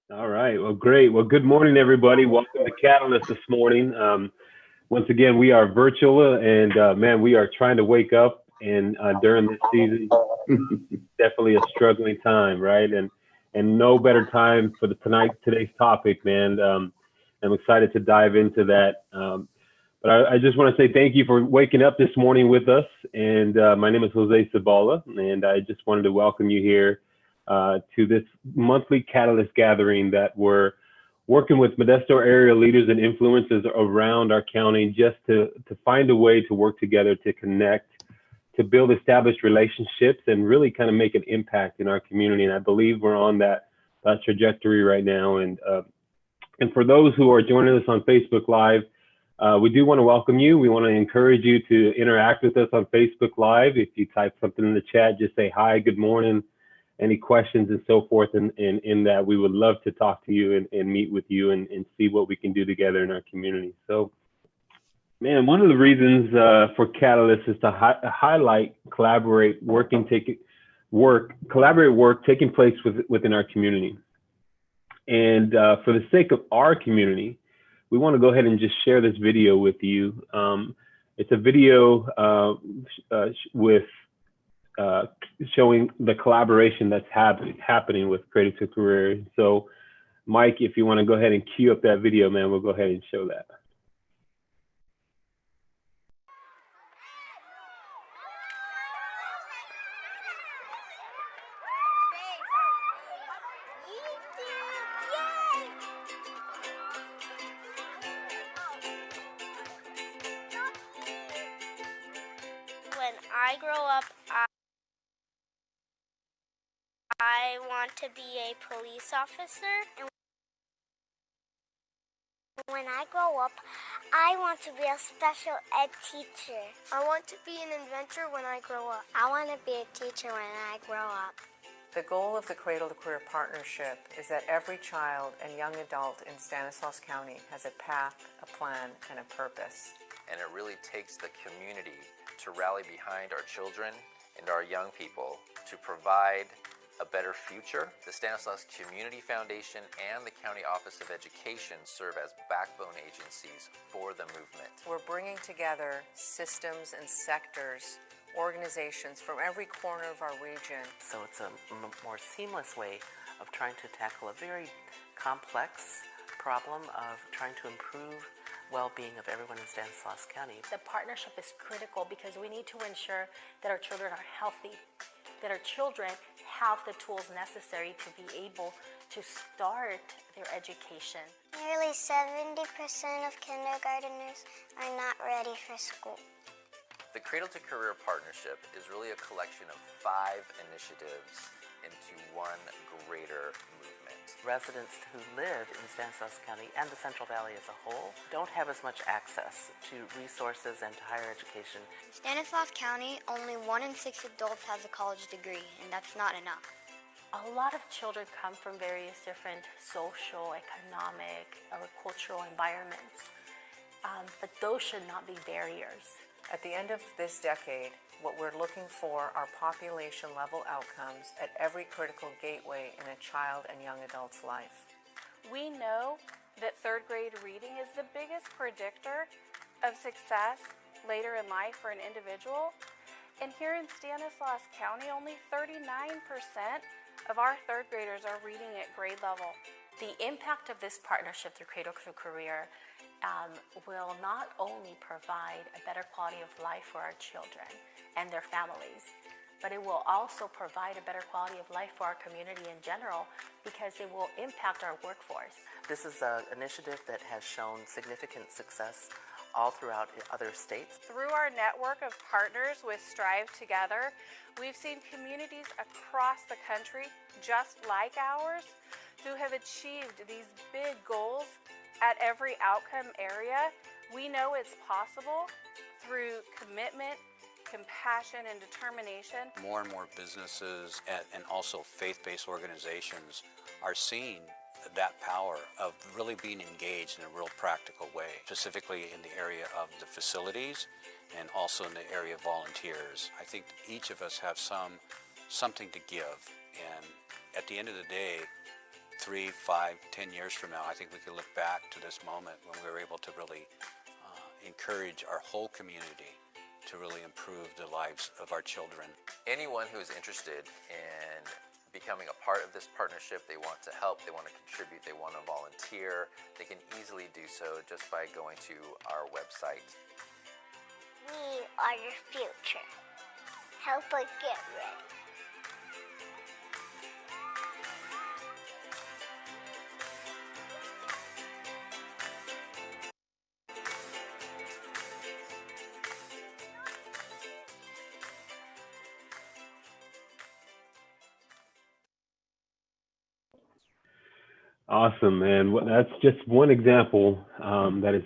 All right. Well, great. Well, good morning, everybody. Welcome to Catalyst this morning. Once again, we are virtual, and man, we are trying to wake up. And during this season, definitely a struggling time, right? And no better time for today's topic, man. I'm excited to dive into that. But I just want to say thank you for waking up this morning with us. And my name is Jose Sabala, and I just wanted to welcome you here to this monthly Catalyst gathering that we're working with Modesto area leaders and influencers around our county just to find a way to work together to connect, to build established relationships, and really kind of make an impact in our community. And I believe we're on that trajectory right now. And for those who are joining us on Facebook Live, we do want to welcome you. We want to encourage you to interact with us on Facebook Live. If you type something in the chat, just say hi, good morning, any questions and so forth. And in that, we would love to talk to you and meet with you and see what we can do together in our community. So, man, one of the reasons for Catalyst is to highlight collaborate work taking place within our community. And for the sake of our community, we want to go ahead and just share this video with you. It's a video with showing the collaboration that's happening with Cradle to Career. So, Mike, if you want to go ahead and cue up that video, man, we'll go ahead and show that. When I grow up, I want to be a police officer. And when I grow up, I want to be a special ed teacher. I want to be an inventor when I grow up. I want to be a teacher when I grow up. The goal of the Cradle to Career Partnership is that every child and young adult in Stanislaus County has a path, a plan, and a purpose. And it really takes the community to rally behind our children and our young people to provide a better future. The Stanislaus Community Foundation and the County Office of Education serve as backbone agencies for the movement. We're bringing together systems and sectors, organizations from every corner of our region. So it's a more seamless way of trying to tackle a very complex problem of trying to improve well-being of everyone in Stanislaus County. The partnership is critical because we need to ensure that our children are healthy, that our children have the tools necessary to be able to start their education. Nearly 70% of kindergarteners are not ready for school. The Cradle to Career Partnership is really a collection of 5 initiatives into one greater movement. Residents who live in Stanislaus County and the Central Valley as a whole don't have as much access to resources and to higher education. In Stanislaus County, only 1 in 6 adults has a college degree, and that's not enough. A lot of children come from various different social, economic, or cultural environments, but those should not be barriers. At the end of this decade, what we're looking for are population-level outcomes at every critical gateway in a child and young adult's life. We know that 3rd grade reading is the biggest predictor of success later in life for an individual. And here in Stanislaus County, only 39% of our 3rd graders are reading at grade level. The impact of this partnership through Cradle to Career will not only provide a better quality of life for our children and their families, but it will also provide a better quality of life for our community in general because it will impact our workforce. This is an initiative that has shown significant success all throughout other states. Through our network of partners with Strive Together, we've seen communities across the country, just like ours, who have achieved these big goals at every outcome area. We know it's possible through commitment, compassion, and determination. More and more businesses and also faith-based organizations are seeing that power of really being engaged in a real practical way, specifically in the area of the facilities and also in the area of volunteers. I think each of us have something to give, and at the end of the day, 3, 5, 10 years from now, I think we can look back to this moment when we were able to really encourage our whole community to really improve the lives of our children. Anyone who is interested in becoming a part of this partnership, they want to help, they want to contribute, they want to volunteer, they can easily do so just by going to our website. We are your future. Help us get ready. Awesome, man. Well, that's just one example that is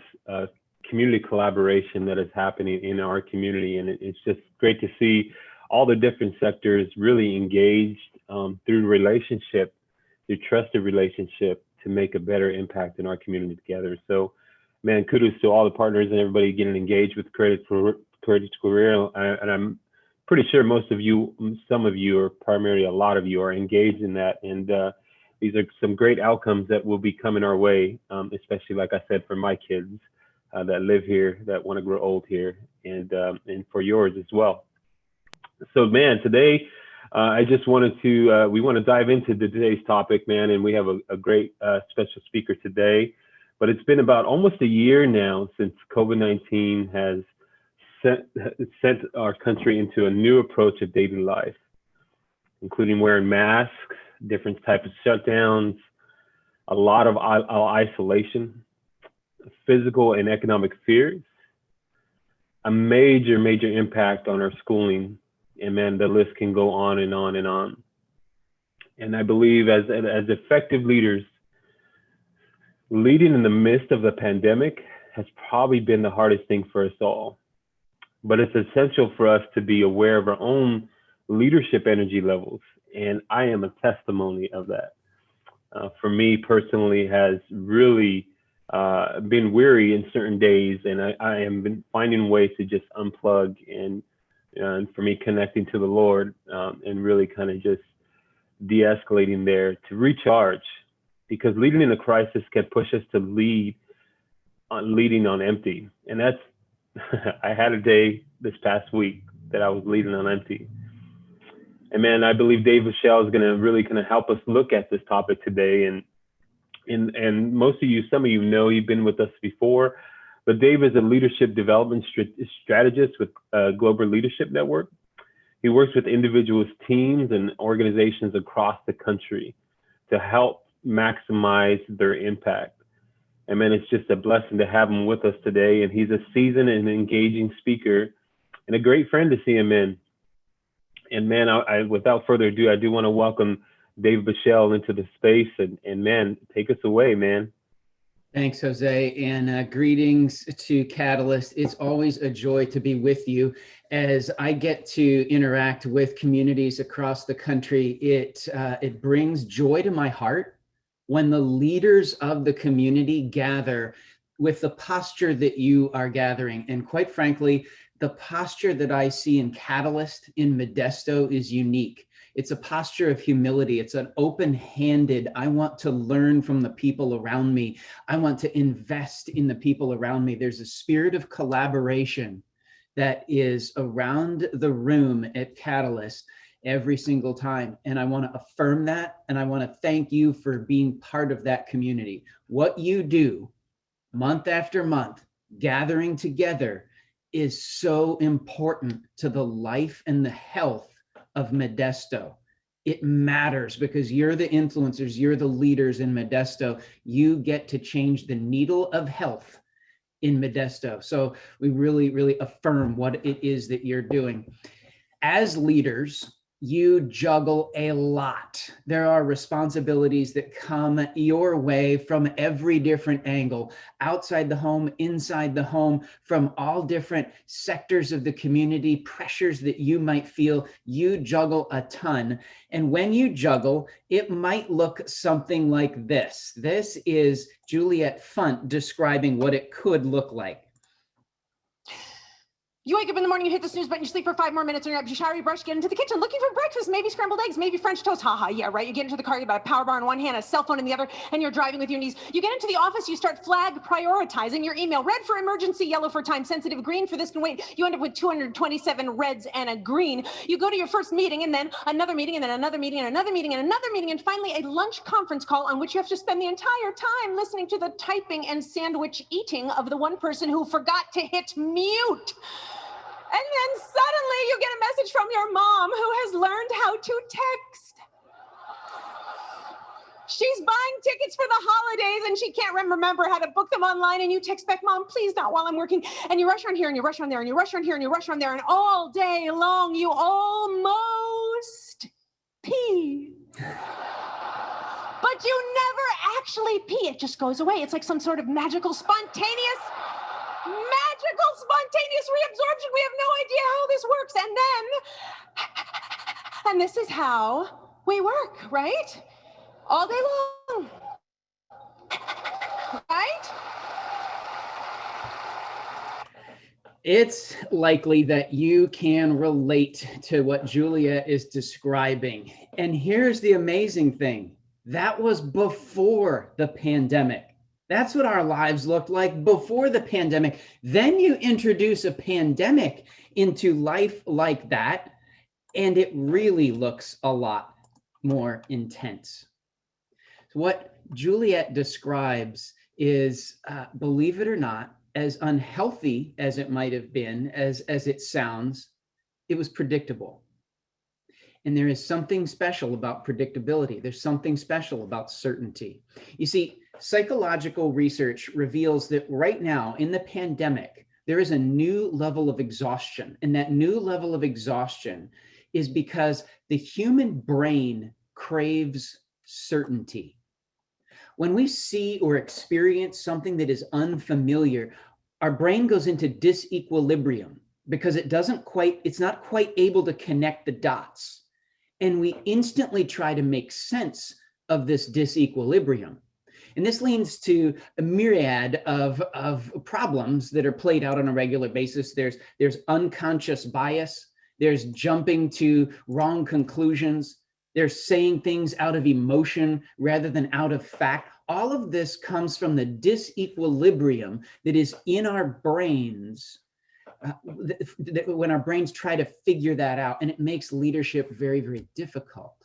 community collaboration that is happening in our community. And it's just great to see all the different sectors really engaged through relationship, through trusted relationship to make a better impact in our community together. So, man, kudos to all the partners and everybody getting engaged with Cradle to Career. And I'm pretty sure most of you, some of you, or primarily a lot of you are engaged in that. And these are some great outcomes that will be coming our way, especially, like I said, for my kids that live here, that want to grow old here, and for yours as well. So, man, today I just wanted to, we want to dive into today's topic, man, and we have a great special speaker today. But it's been about almost a year now since COVID-19 has sent our country into a new approach of daily life, including wearing masks, different types of shutdowns, a lot of isolation, physical and economic fears, a major impact on our schooling, and man, the list can go on and on and on. And I believe as effective leaders, leading in the midst of the pandemic has probably been the hardest thing for us all. But it's essential for us to be aware of our own leadership energy levels. And I am a testimony of that. For me personally, has really been weary in certain days, and I am been finding ways to just unplug and for me connecting to the Lord and really kind of just de-escalating there to recharge, because leading in a crisis can push us to leading on empty. And that's, I had a day this past week that I was leading on empty. And man, I believe Dave Bushnell is going to really kind of help us look at this topic today. And most of you, some of you know, he's been with us before, but Dave is a leadership development strategist with Global Leadership Network. He works with individuals, teams, and organizations across the country to help maximize their impact. And man, it's just a blessing to have him with us today. And he's a seasoned and engaging speaker and a great friend to see him in. And man, I without further ado, I do want to welcome Dave Bushnell into the space. And man, take us away, man. Thanks, Jose, and greetings to Catalyst. It's always a joy to be with you as I get to interact with communities across the country. It brings joy to my heart when the leaders of the community gather with the posture that you are gathering. And quite frankly, the posture that I see in Catalyst in Modesto is unique. It's a posture of humility. It's an open-handed, I want to learn from the people around me. I want to invest in the people around me. There's a spirit of collaboration that is around the room at Catalyst every single time. And I want to affirm that. And I want to thank you for being part of that community. What you do month after month, gathering together, is so important to the life and the health of Modesto. It matters because you're the influencers, you're the leaders in Modesto. You get to change the needle of health in Modesto. So we really affirm what it is that you're doing. As leaders, you juggle a lot. There are responsibilities that come your way from every different angle, outside the home, inside the home, from all different sectors of the community, pressures that you might feel. You juggle a ton. And when you juggle, it might look something like this. This is Juliet Funt describing what it could look like. You wake up in the morning, you hit the snooze button, you sleep for 5 more minutes, and you're up, you shower, you brush, get into the kitchen, looking for breakfast, maybe scrambled eggs, maybe French toast, haha, yeah, right? You get into the car, you got a power bar in one hand, a cell phone in the other, and you're driving with your knees. You get into the office, you start flag prioritizing your email. Red for emergency, yellow for time sensitive, green for this can wait. You end up with 227 reds and a green. You go to your first meeting, and then another meeting, and then another meeting, and another meeting, and another meeting, and finally a lunch conference call on which you have to spend the entire time listening to the typing and sandwich eating of the one person who forgot to hit mute. And then suddenly you get a message from your mom who has learned how to text. She's buying tickets for the holidays and she can't remember how to book them online, and you text back, Mom, please not while I'm working. And you rush around here and you rush around there and you rush around here and you rush around there, and all day long you almost pee. But you never actually pee. It just goes away. It's like some sort of magical spontaneous reabsorption. We have no idea how this works. And this is how we work, right? All day long, right? It's likely that you can relate to what Juliet is describing. And here's the amazing thing. That was before the pandemic. That's what our lives looked like before the pandemic. Then you introduce a pandemic into life like that, and it really looks a lot more intense. What Juliet describes is, believe it or not, as unhealthy as it might have been, as it sounds, it was predictable. And there is something special about predictability. There's something special about certainty. You see, psychological research reveals that right now in the pandemic, there is a new level of exhaustion. And that new level of exhaustion is because the human brain craves certainty. When we see or experience something that is unfamiliar, our brain goes into disequilibrium because it's not quite able to connect the dots. And we instantly try to make sense of this disequilibrium. And this leads to a myriad of problems that are played out on a regular basis. There's unconscious bias. There's jumping to wrong conclusions. There's saying things out of emotion rather than out of fact. All of this comes from the disequilibrium that is in our brains when our brains try to figure that out, and it makes leadership very, very difficult.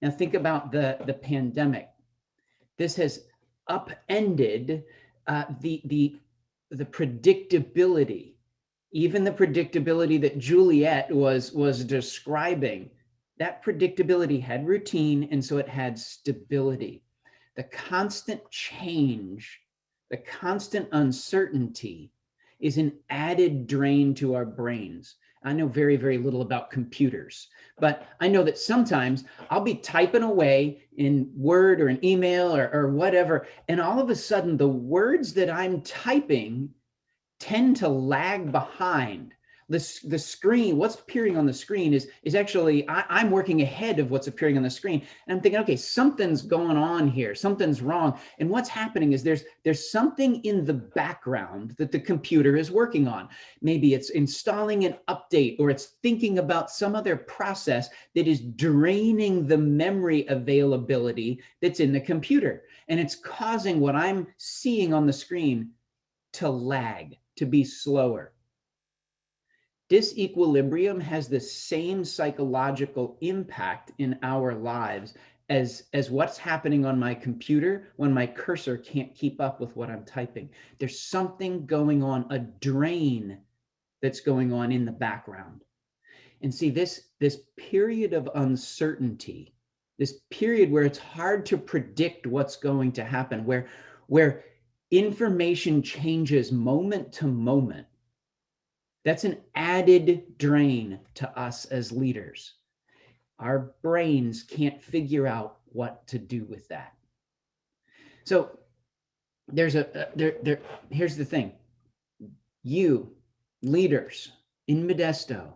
Now think about the pandemic. This has upended the predictability, even the predictability that Juliet was describing. That predictability had routine, and so it had stability. The constant change, the constant uncertainty is an added drain to our brains. I know very, very little about computers, but I know that sometimes I'll be typing away in Word or an email or whatever, and all of a sudden the words that I'm typing tend to lag behind. The screen, what's appearing on the screen is actually, I'm working ahead of what's appearing on the screen. And I'm thinking, okay, something's going on here, something's wrong. And what's happening is there's something in the background that the computer is working on. Maybe it's installing an update, or it's thinking about some other process that is draining the memory availability that's in the computer. And it's causing what I'm seeing on the screen to lag, to be slower. Disequilibrium has the same psychological impact in our lives as what's happening on my computer when my cursor can't keep up with what I'm typing. There's something going on, a drain that's going on in the background. And see, this period of uncertainty, this period where it's hard to predict what's going to happen, where information changes moment to moment, that's an added drain to us as leaders. Our brains can't figure out what to do with that. So here's the thing. You, leaders in Modesto,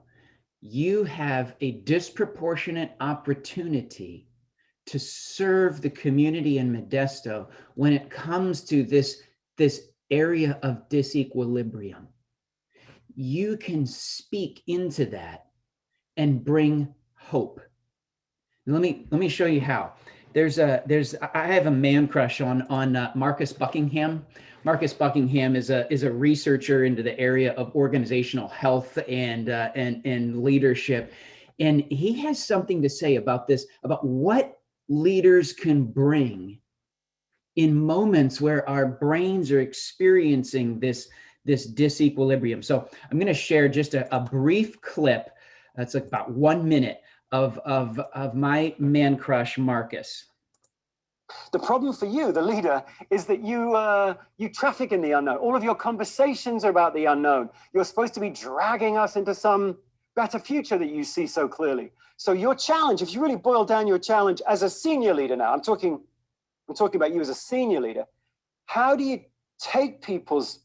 you have a disproportionate opportunity to serve the community in Modesto when it comes to this area of disequilibrium. you can speak into that and bring hope. Let me show you how. I have a man crush on Marcus Buckingham. Marcus Buckingham is a researcher into the area of organizational health and leadership, and he has something to say about this, about what leaders can bring in moments where our brains are experiencing this disequilibrium. So I'm going to share just a brief clip. That's like about 1 minute of my man crush, Marcus. The problem for you, the leader, is that you traffic in the unknown. All of your conversations are about the unknown. You're supposed to be dragging us into some better future that you see so clearly. So your challenge, if you really boil down your challenge as a senior leader now, I'm talking about you as a senior leader, how do you take people's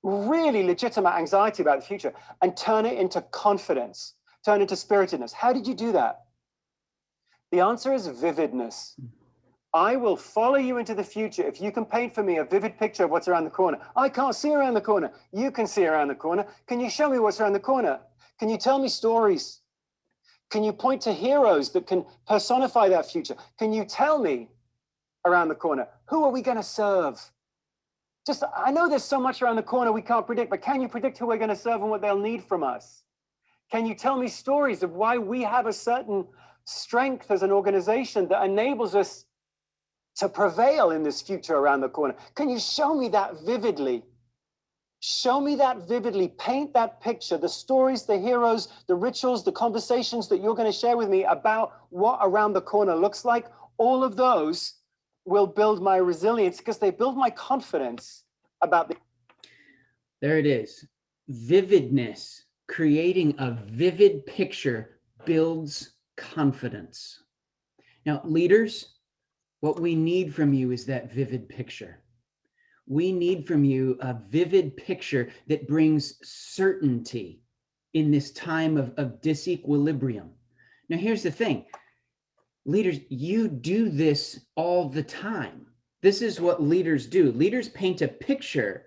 really legitimate anxiety about the future and turn it into confidence, turn it into spiritedness? How did you do that? The answer is vividness. I will follow you into the future if you can paint for me a vivid picture of what's around the corner. I can't see around the corner. You can see around the corner. Can you show me what's around the corner? Can you tell me stories? Can you point to heroes that can personify that future? Can you tell me around the corner, who are we going to serve? I know there's so much around the corner we can't predict, but can you predict who we're going to serve and what they'll need from us? Can you tell me stories of why we have a certain strength as an organization that enables us to prevail in this future around the corner? Can you show me that vividly? Show me that vividly. Paint that picture, the stories, the heroes, the rituals, the conversations that you're going to share with me about what around the corner looks like. All of those will build my resilience because they build my confidence about the... There it is. Vividness. Creating a vivid picture builds confidence. Now, leaders, what we need from you is that vivid picture. We need from you a vivid picture that brings certainty in this time of disequilibrium. Now, here's the thing. Leaders, you do this all the time. This is what leaders do. Leaders paint a picture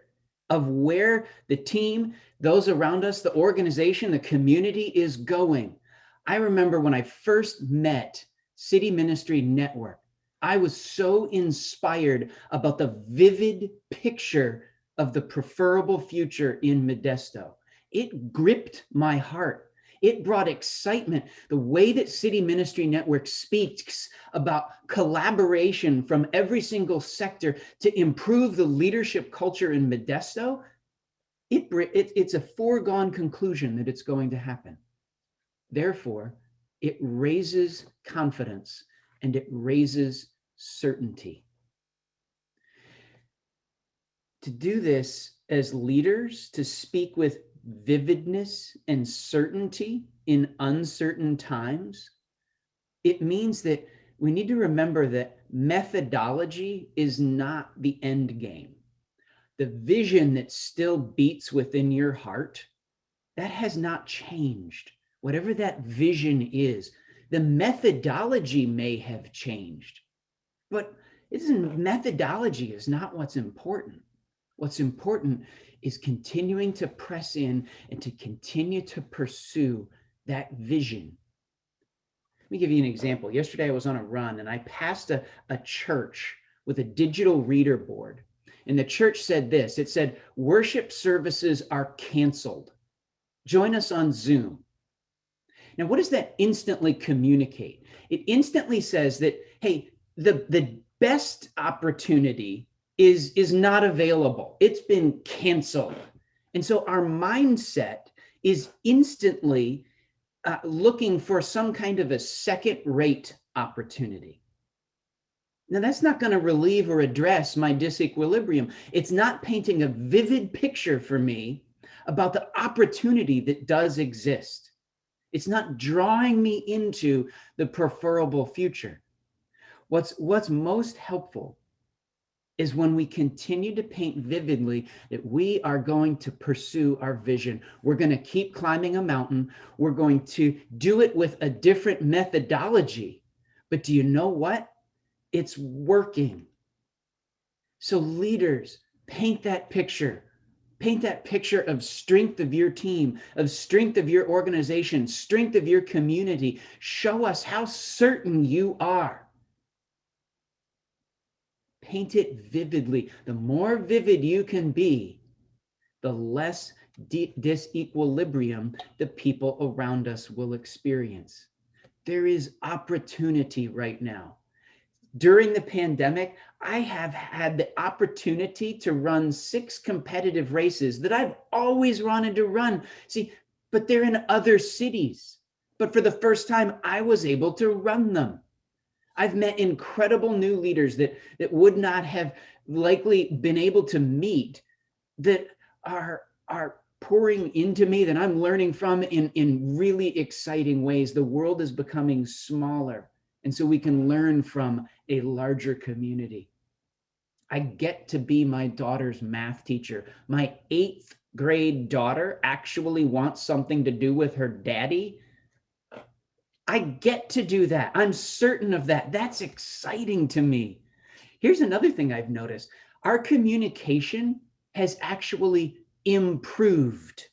of where the team, those around us, the organization, the community is going. I remember when I first met City Ministry Network, I was so inspired about the vivid picture of the preferable future in Modesto. It gripped my heart. It brought excitement. The way that City Ministry Network speaks about collaboration from every single sector to improve the leadership culture in Modesto, it's a foregone conclusion that it's going to happen. Therefore, it raises confidence and it raises certainty. To do this as leaders, to speak with vividness and certainty in uncertain times, it means that we need to remember that methodology is not the end game. The vision that still beats within your heart, that has not changed. Whatever that vision is, the methodology may have changed, but methodology is not what's important. What's important is continuing to press in and to continue to pursue that vision. Let me give you an example. Yesterday I was on a run and I passed a church with a digital reader board. And the church said this, it said, worship services are canceled. Join us on Zoom. Now, what does that instantly communicate? It instantly says that, hey, the best opportunity is not available. It's been canceled. And so our mindset is instantly looking for some kind of a second-rate opportunity. Now, that's not going to relieve or address my disequilibrium. It's not painting a vivid picture for me about the opportunity that does exist. It's not drawing me into the preferable future. What's most helpful is when we continue to paint vividly that we are going to pursue our vision. We're going to keep climbing a mountain. We're going to do it with a different methodology. But do you know what? It's working. So leaders, paint that picture. Paint that picture of strength of your team, of strength of your organization, strength of your community. Show us how certain you are. Paint it vividly. The more vivid you can be, the less disequilibrium the people around us will experience. There is opportunity right now. During the pandemic, I have had the opportunity to run 6 competitive races that I've always wanted to run. See, but they're in other cities. But for the first time, I was able to run them. I've met incredible new leaders that would not have likely been able to meet, that are pouring into me, that I'm learning from in really exciting ways. The world is becoming smaller, and so we can learn from a larger community. I get to be my daughter's math teacher. My 8th grade daughter actually wants something to do with her daddy. I get to do that. I'm certain of that. That's exciting to me. Here's another thing I've noticed. Our communication has actually improved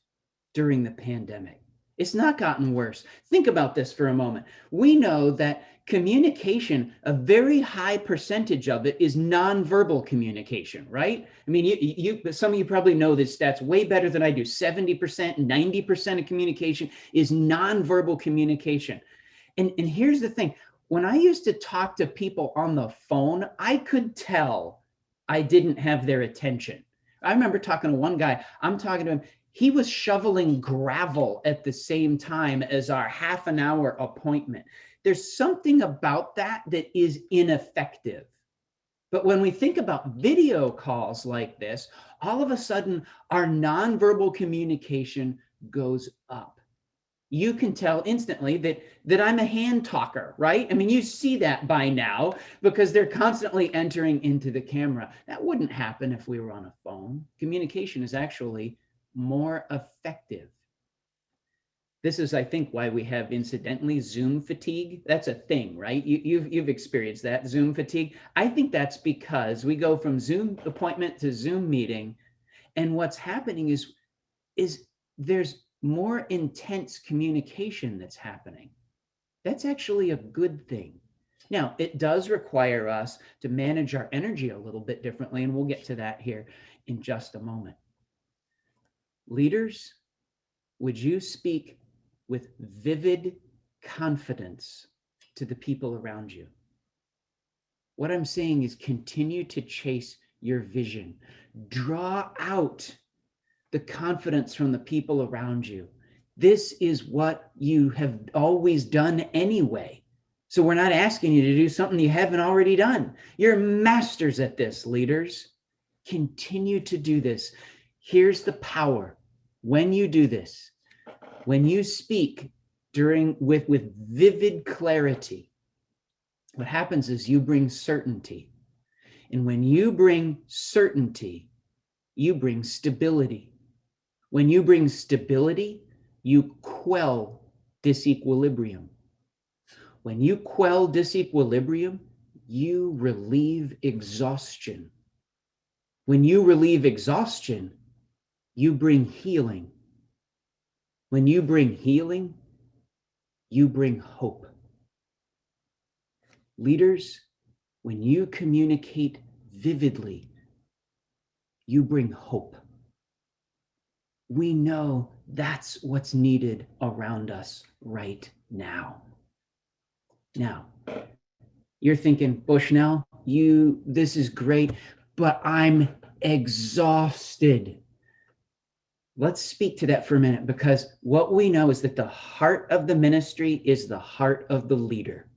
during the pandemic. It's not gotten worse. Think about this for a moment. We know that communication, a very high percentage of it is nonverbal communication, right? I mean, some of you probably know this stats way better than I do. 70%, 90% of communication is nonverbal communication. And here's the thing. When I used to talk to people on the phone, I could tell I didn't have their attention. I remember talking to one guy, I'm talking to him, he was shoveling gravel at the same time as our half an hour appointment. There's something about that that is ineffective. But when we think about video calls like this, all of a sudden our nonverbal communication goes up. You can tell instantly that I'm a hand talker, right? I mean, you see that by now because they're constantly entering into the camera. That wouldn't happen if we were on a phone. Communication is actually more effective. This is, I think, why we have, incidentally, Zoom fatigue. That's a thing, right? You've experienced that, Zoom fatigue. I think that's because we go from Zoom appointment to Zoom meeting, and what's happening is there's more intense communication that's happening. That's actually a good thing. Now, it does require us to manage our energy a little bit differently, and we'll get to that here in just a moment. Leaders, would you speak with vivid confidence to the people around you? What I'm saying is continue to chase your vision. Draw out the confidence from the people around you. This is what you have always done anyway. So we're not asking you to do something you haven't already done. You're masters at this, leaders. Continue to do this. Here's the power. When you do this, when you speak with vivid clarity, what happens is you bring certainty. And when you bring certainty, you bring stability. When you bring stability, you quell disequilibrium. When you quell disequilibrium, you relieve exhaustion. When you relieve exhaustion, you bring healing. When you bring healing, you bring hope. Leaders, when you communicate vividly, you bring hope. We know that's what's needed around us right now. Now, you're thinking, Bushnell, this is great, but I'm exhausted. Let's speak to that for a minute, because what we know is that the heart of the ministry is the heart of the leader.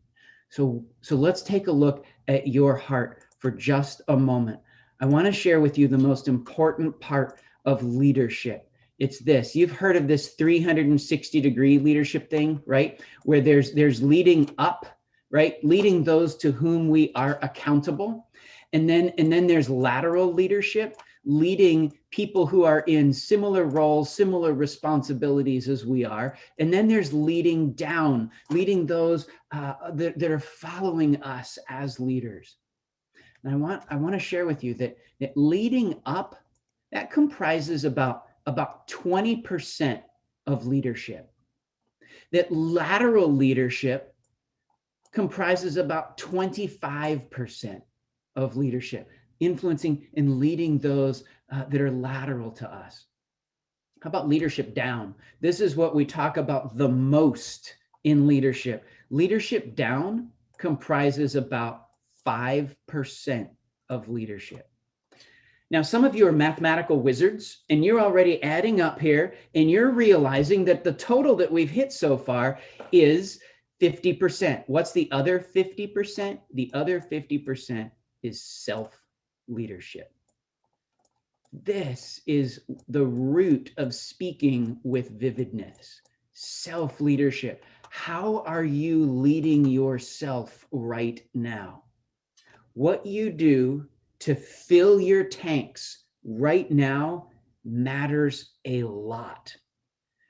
So let's take a look at your heart for just a moment. I want to share with you the most important part of leadership. It's this. You've heard of this 360-degree leadership thing, right? Where there's leading up, right? Leading those to whom we are accountable. And then there's lateral leadership, leading people who are in similar roles, similar responsibilities as we are. And then there's leading down, leading those that are following us as leaders. And I want to share with you that leading up That comprises about 20% of leadership. That lateral leadership comprises about 25% of leadership, influencing and leading those that are lateral to us. How about leadership down? This is what we talk about the most in leadership. Leadership down comprises about 5% of leadership. Now, some of you are mathematical wizards, and you're already adding up here, and you're realizing that the total that we've hit so far is 50%. What's the other 50%? The other 50% is self-leadership. This is the root of speaking with vividness, self-leadership. How are you leading yourself right now? What you do to fill your tanks right now matters a lot.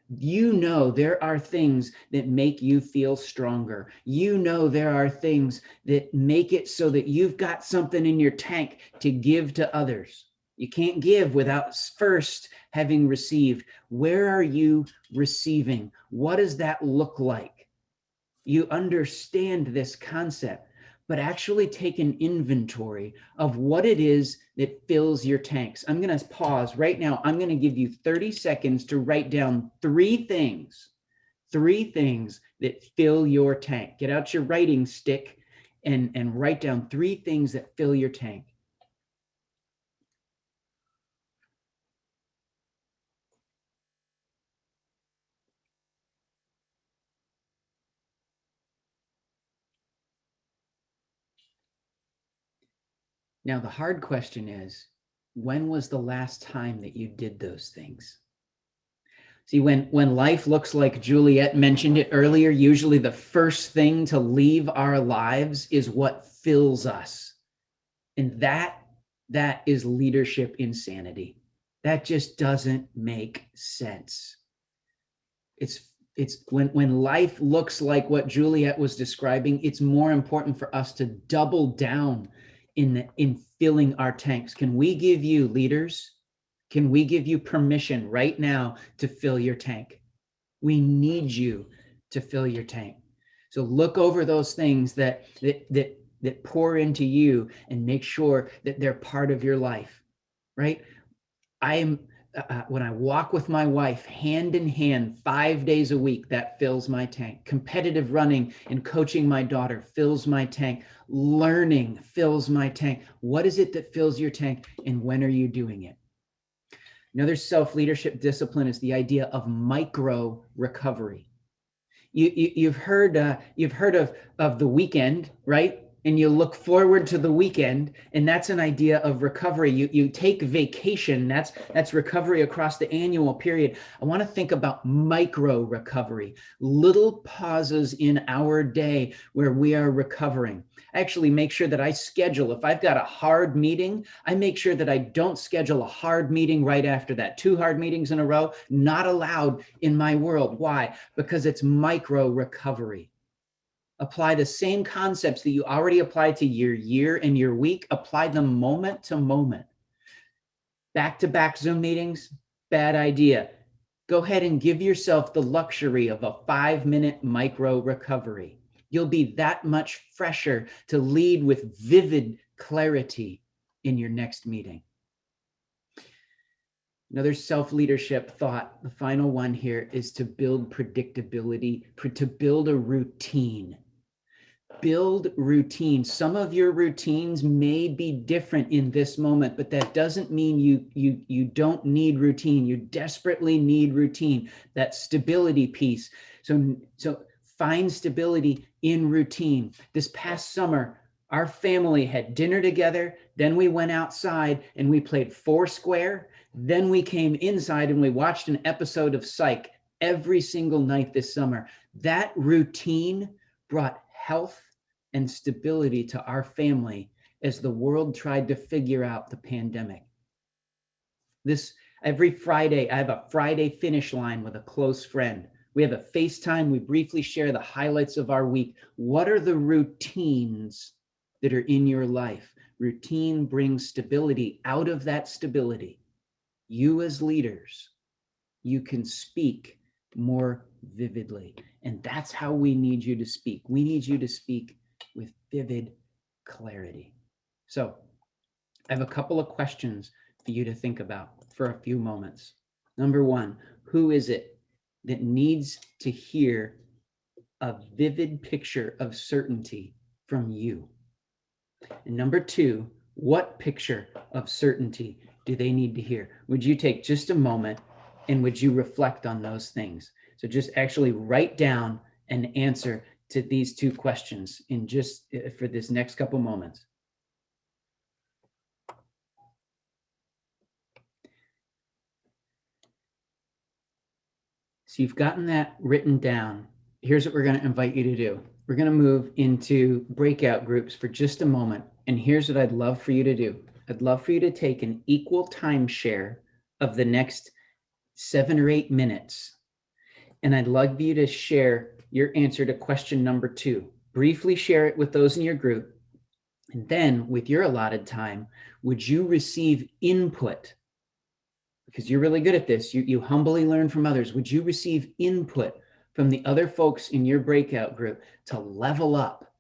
You know there are things that make you feel stronger. You know there are things that make it so that you've got something in your tank to give to others. You can't give without first having received. Where are you receiving? What does that look like? You understand this concept, but actually take an inventory of what it is that fills your tanks. I'm going to pause right now. I'm going to give you 30 seconds to write down three things that fill your tank. Get out your writing stick and write down three things that fill your tank. Now, the hard question is, when was the last time that you did those things? See, when life looks like Juliet mentioned it earlier, usually the first thing to leave our lives is what fills us. And that is leadership insanity. That just doesn't make sense. It's when life looks like what Juliet was describing, it's more important for us to double down in filling our tanks. Can we give you, leaders, can we give you permission right now to fill your tank? We need you to fill your tank. So look over those things that pour into you and make sure that they're part of your life, right? When I walk with my wife hand in hand 5 days a week, that fills my tank. Competitive running and coaching my daughter fills my tank. Learning fills my tank. What is it that fills your tank, and when are you doing it? Another self-leadership discipline is the idea of micro recovery. You've heard of the weekend, right? And you look forward to the weekend, and that's an idea of recovery. You take vacation, that's recovery across the annual period. I want to think about micro recovery, little pauses in our day where we are recovering. I actually make sure that I schedule, if I've got a hard meeting, I make sure that I don't schedule a hard meeting right after that. 2 hard meetings in a row, not allowed in my world. Why? Because it's micro recovery. Apply the same concepts that you already applied to your year and your week. Apply them moment to moment. Back-to-back Zoom meetings, bad idea. Go ahead and give yourself the luxury of a 5-minute micro recovery. You'll be that much fresher to lead with vivid clarity in your next meeting. Another self-leadership thought, the final one here, is to build predictability, to build a routine. Build routine. Some of your routines may be different in this moment, but that doesn't mean you don't need routine. You desperately need routine, that stability piece. So find stability in routine. This past summer, our family had dinner together, then we went outside and we played Foursquare, then we came inside and we watched an episode of Psych every single night this summer. That routine brought health and stability to our family as the world tried to figure out the pandemic. Every Friday, I have a Friday finish line with a close friend. We have a FaceTime. We briefly share the highlights of our week. What are the routines that are in your life? Routine brings stability. Out of that stability, you as leaders, you can speak more vividly. And that's how we need you to speak. We need you to speak with vivid clarity. So I have a couple of questions for you to think about for a few moments. Number one, who is it that needs to hear a vivid picture of certainty from you? And number two, what picture of certainty do they need to hear? Would you take just a moment and would you reflect on those things? So just actually write down an answer to these two questions in just for this next couple moments. So you've gotten that written down. Here's what we're going to invite you to do. We're going to move into breakout groups for just a moment. And here's what I'd love for you to do. I'd love for you to take an equal time share of the next 7 or 8 minutes. And I'd love you to share your answer to question number 2. Briefly share it with those in your group. And then with your allotted time, would you receive input? Because you're really good at this. You humbly learn from others. Would you receive input from the other folks in your breakout group to level up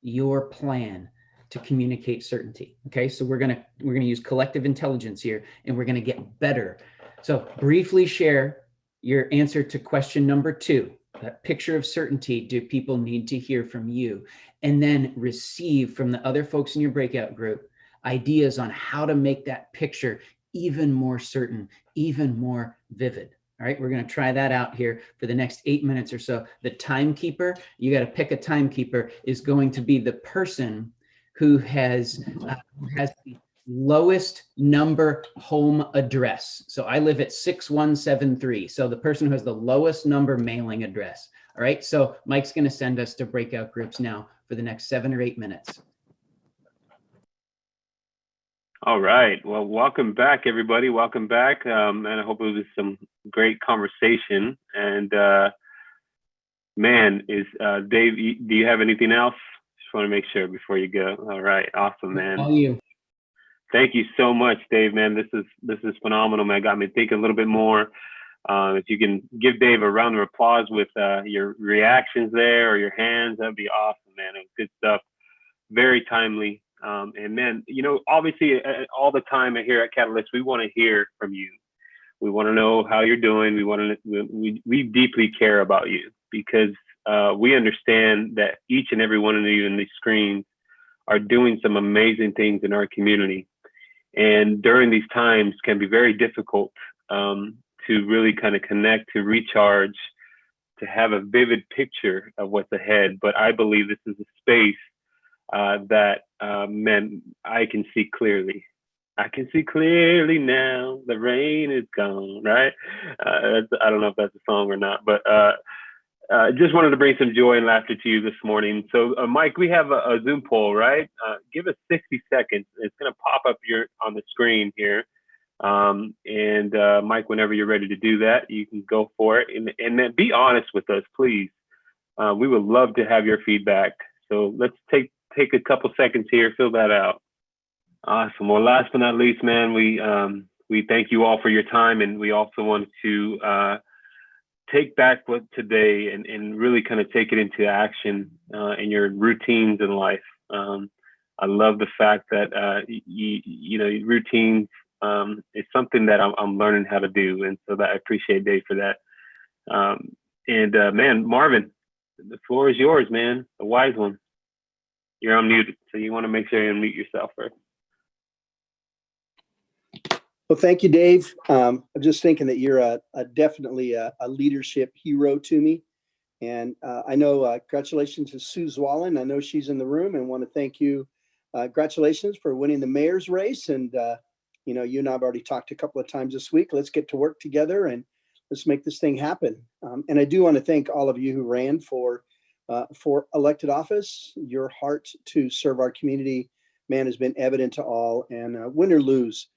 your plan to communicate certainty? Okay, so we're gonna use collective intelligence here, and we're gonna get better. So briefly share your answer to question number 2. That picture of certainty do people need to hear from you? And then receive from the other folks in your breakout group ideas on how to make that picture even more certain, even more vivid. All right, we're going to try that out here for the next 8 minutes or so. The timekeeper, you got to pick a timekeeper, is going to be the person who has the lowest number home address. So I live at 6173. So the person who has the lowest number mailing address. All right, so Mike's going to send us to breakout groups now for the next 7 or 8 minutes. All right. Well, welcome back, everybody. Welcome back. And I hope it was some great conversation. And man, Dave, do you have anything else? Just want to make sure before you go. All right. Awesome, man. All you. Thank you so much, Dave, man. This is phenomenal, man. Got me thinking a little bit more. If you can give Dave a round of applause with your reactions there or your hands, that'd be awesome, man. It was good stuff. Very timely. And man, obviously all the time here at Catalyst, we want to hear from you. We want to know how you're doing. We deeply care about you because we understand that each and every one of you in these screens are doing some amazing things in our community. And during these times can be very difficult to really kind of connect, to recharge, to have a vivid picture of what's ahead. But I believe this is a space that man, I can see clearly. I can see clearly now. The rain is gone. Right? I don't know if that's a song or not, but just wanted to bring some joy and laughter to you this morning. So, Mike, we have a Zoom poll, right? Give us 60 seconds. It's going to pop up on the screen here. And Mike, whenever you're ready to do that, you can go for it. And then be honest with us, please. We would love to have your feedback. So let's take a couple seconds here, fill that out. Awesome. Well, last but not least, man, we thank you all for your time, and we also want to take back what today and really kind of take it into action in your routines in life. I love the fact that routines is something that I'm learning how to do, and so that I appreciate Dave for that. Man, Marvin, the floor is yours, man. The wise one. You're unmuted, so you want to make sure you unmute yourself first. Well, thank you, Dave. I'm just thinking that you're definitely a leadership hero to me. And I know, congratulations to Sue Zwallen. I know she's in the room and want to thank you. Congratulations for winning the mayor's race. And, you and I have already talked a couple of times this week. Let's get to work together and let's make this thing happen. And I do want to thank all of you who ran for elected office. Your heart to serve our community, man, has been evident to all. And win or lose,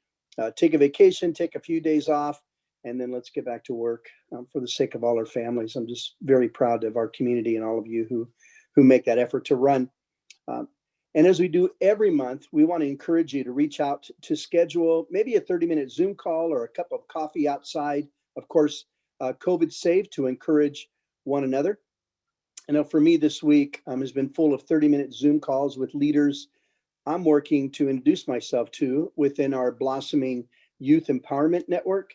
take a vacation, take a few days off, and then let's get back to work for the sake of all our families. I'm just very proud of our community and all of you who make that effort to run. And as we do every month, we want to encourage you to reach out to schedule maybe a 30-minute Zoom call or a cup of coffee outside. Of course, COVID safe, to encourage one another. I know for me this week has been full of 30-minute Zoom calls with leaders I'm working to introduce myself to within our blossoming youth empowerment network,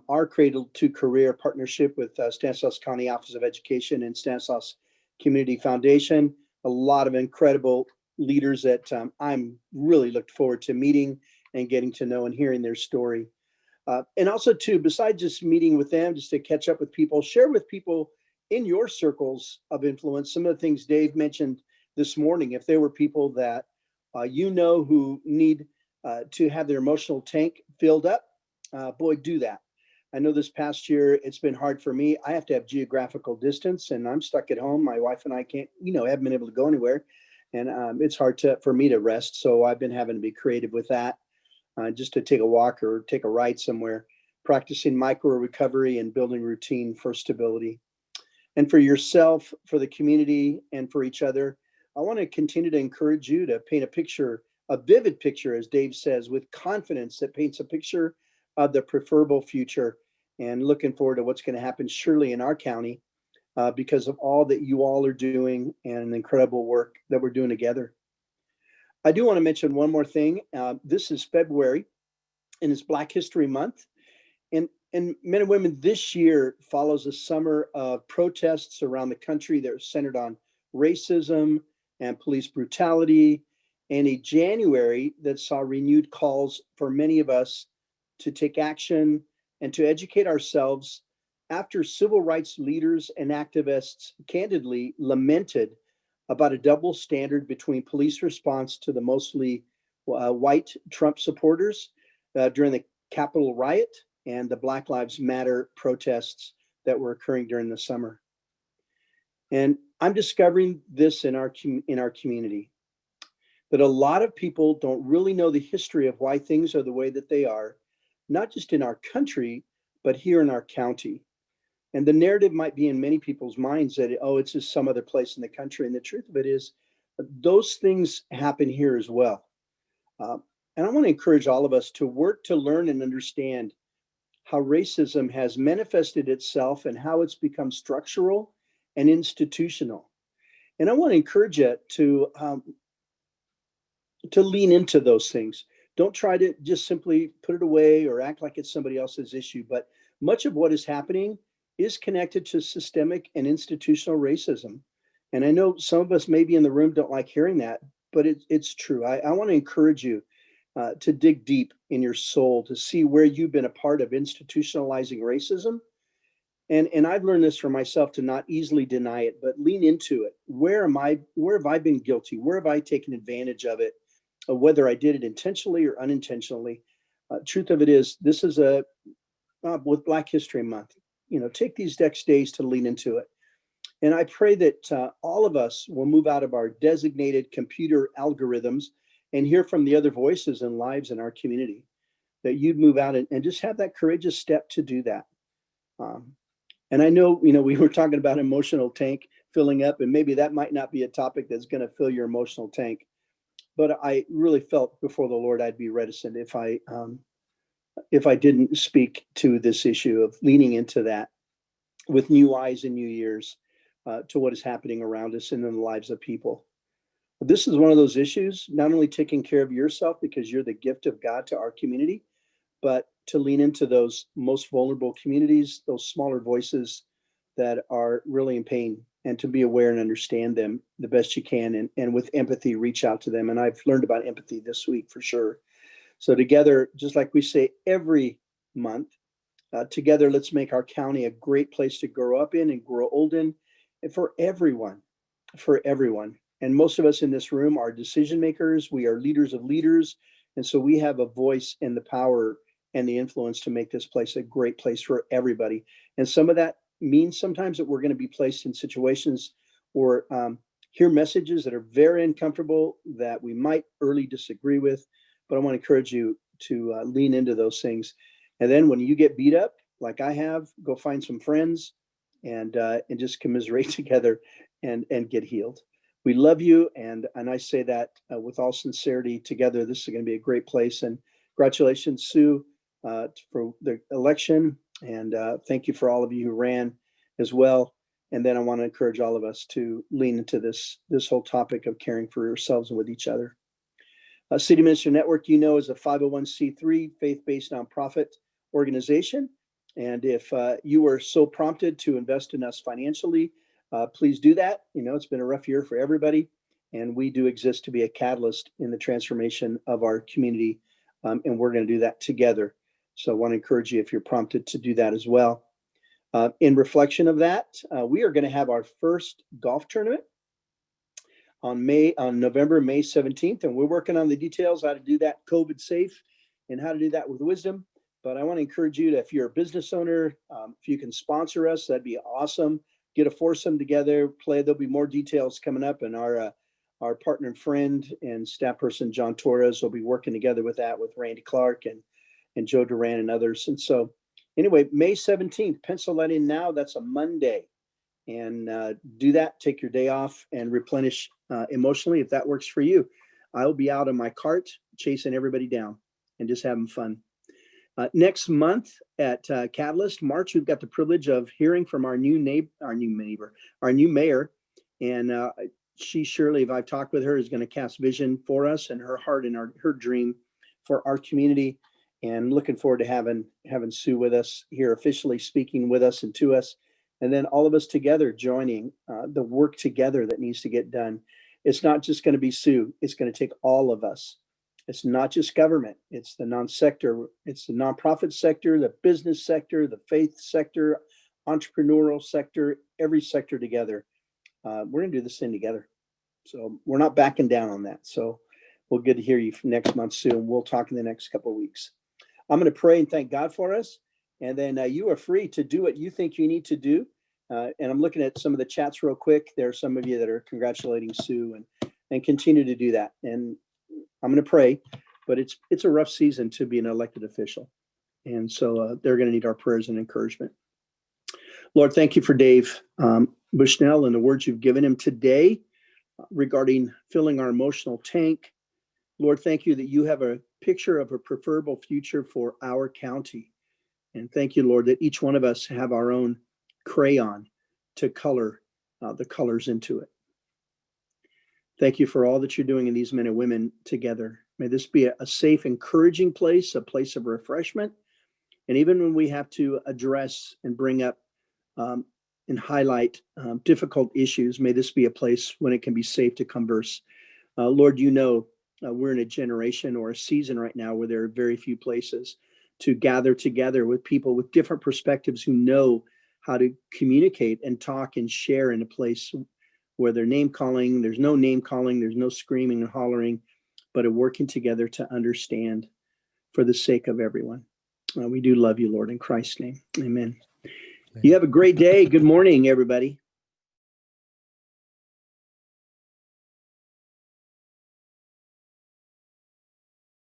our Cradle to Career partnership with Stanislaus County Office of Education and Stanislaus Community Foundation. A lot of incredible leaders that I'm really looked forward to meeting and getting to know and hearing their story. And also too, besides just meeting with them, just to catch up with people, share with people in your circles of influence some of the things Dave mentioned this morning. If there were people that who need to have their emotional tank filled up, boy, do that. I know this past year, it's been hard for me. I have to have geographical distance and I'm stuck at home. My wife and I can't, haven't been able to go anywhere. And it's hard for me to rest. So I've been having to be creative with that, just to take a walk or take a ride somewhere, practicing micro recovery and building routine for stability. And for yourself, for the community, and for each other, I want to continue to encourage you to paint a picture, a vivid picture, as Dave says, with confidence that paints a picture of the preferable future, and looking forward to what's going to happen surely in our county because of all that you all are doing and the incredible work that we're doing together. I do want to mention one more thing. This is February and it's Black History Month. And men and women, this year follows a summer of protests around the country that are centered on racism and police brutality, and a January that saw renewed calls for many of us to take action and to educate ourselves after civil rights leaders and activists candidly lamented about a double standard between police response to the mostly white Trump supporters during the Capitol riot and the Black Lives Matter protests that were occurring during the summer. And I'm discovering this in our community, that a lot of people don't really know the history of why things are the way that they are, not just in our country, but here in our county. And the narrative might be in many people's minds that, oh, it's just some other place in the country. And the truth of it is, those things happen here as well. And I want to encourage all of us to work to learn and understand how racism has manifested itself and how it's become structural and institutional. And I want to encourage you to lean into those things. Don't try to just simply put it away or act like it's somebody else's issue. But much of what is happening is connected to systemic and institutional racism. And I know some of us maybe in the room don't like hearing that, but it's true. I want to encourage you to dig deep in your soul to see where you've been a part of institutionalizing racism. And I've learned this for myself, to not easily deny it, but lean into it. Where have I been guilty? Where have I taken advantage of it? Whether I did it intentionally or unintentionally. Truth of it is, this is with Black History Month, take these next days to lean into it. And I pray that all of us will move out of our designated computer algorithms and hear from the other voices and lives in our community, that you'd move out and just have that courageous step to do that. And I know, we were talking about emotional tank filling up, and maybe that might not be a topic that's going to fill your emotional tank. But I really felt before the Lord I'd be reticent if I didn't speak to this issue of leaning into that with new eyes and new ears to what is happening around us and in the lives of people. This is one of those issues, not only taking care of yourself because you're the gift of God to our community, but to lean into those most vulnerable communities, those smaller voices that are really in pain, and to be aware and understand them the best you can, and with empathy, reach out to them. And I've learned about empathy this week for sure. So together, just like we say every month, together, let's make our county a great place to grow up in and grow old in, and for everyone. And most of us in this room are decision makers. We are leaders of leaders. And so we have a voice and the power and the influence to make this place a great place for everybody. And some of that means sometimes that we're going to be placed in situations or hear messages that are very uncomfortable, that we might early disagree with. But I want to encourage you to lean into those things. And then when you get beat up, like I have, go find some friends and just commiserate together and get healed. We love you, and I say that with all sincerity. Together, this is going to be a great place. And congratulations, Sue, for the election, and thank you for all of you who ran as well. And then I want to encourage all of us to lean into this whole topic of caring for yourselves and with each other. City Minister Network, is a 501c3 faith-based nonprofit organization. And if you were so prompted to invest in us financially, please do that. It's been a rough year for everybody, and we do exist to be a catalyst in the transformation of our community, and we're going to do that together. So I want to encourage you, if you're prompted, to do that as well. In reflection of that, we are going to have our first golf tournament on November, May 17th, and we're working on the details, how to do that COVID safe and how to do that with wisdom. But I want to encourage you to, if you're a business owner, if you can sponsor us, that'd be awesome. Get a foursome together, play. There'll be more details coming up, and our partner and friend and staff person, John Torres, will be working together with that, with Randy Clark and Joe Duran and others. And so anyway, May 17th, pencil that in now. That's a Monday. And do that, take your day off and replenish emotionally if that works for you. I'll be out in my cart chasing everybody down and just having fun. Next month at Catalyst, March, we've got the privilege of hearing from our new mayor. And she, Shirley, if I've talked with her, is going to cast vision for us and her heart and her dream for our community. And looking forward to having Sue with us here, officially speaking with us and to us. And then all of us together joining the work together that needs to get done. It's not just going to be Sue. It's going to take all of us. It's not just government. It's the non-sector. It's the nonprofit sector, the business sector, the faith sector, entrepreneurial sector, every sector together. We're going to do this thing together. So we're not backing down on that. So we'll get to hear you next month soon. We'll talk in the next couple of weeks. I'm going to pray and thank God for us. And then you are free to do what you think you need to do. And I'm looking at some of the chats real quick. There are some of you that are congratulating Sue and continue to do that. And I'm going to pray, but it's a rough season to be an elected official. And so they're going to need our prayers and encouragement. Lord, thank you for Dave Bushnell and the words you've given him today regarding filling our emotional tank. Lord, thank you that you have a picture of a preferable future for our county. And thank you, Lord, that each one of us have our own crayon to color the colors into it. Thank you for all that you're doing in these men and women together. May this be a safe, encouraging place, a place of refreshment. And even when we have to address and bring up and highlight difficult issues, may this be a place when it can be safe to converse. Lord, we're in a generation or a season right now where there are very few places to gather together with people with different perspectives who know how to communicate and talk and share in a place where there's no name calling, there's no screaming and hollering, but a working together to understand for the sake of everyone. We do love you, Lord, in Christ's name. Amen. You have a great day. Good morning, everybody.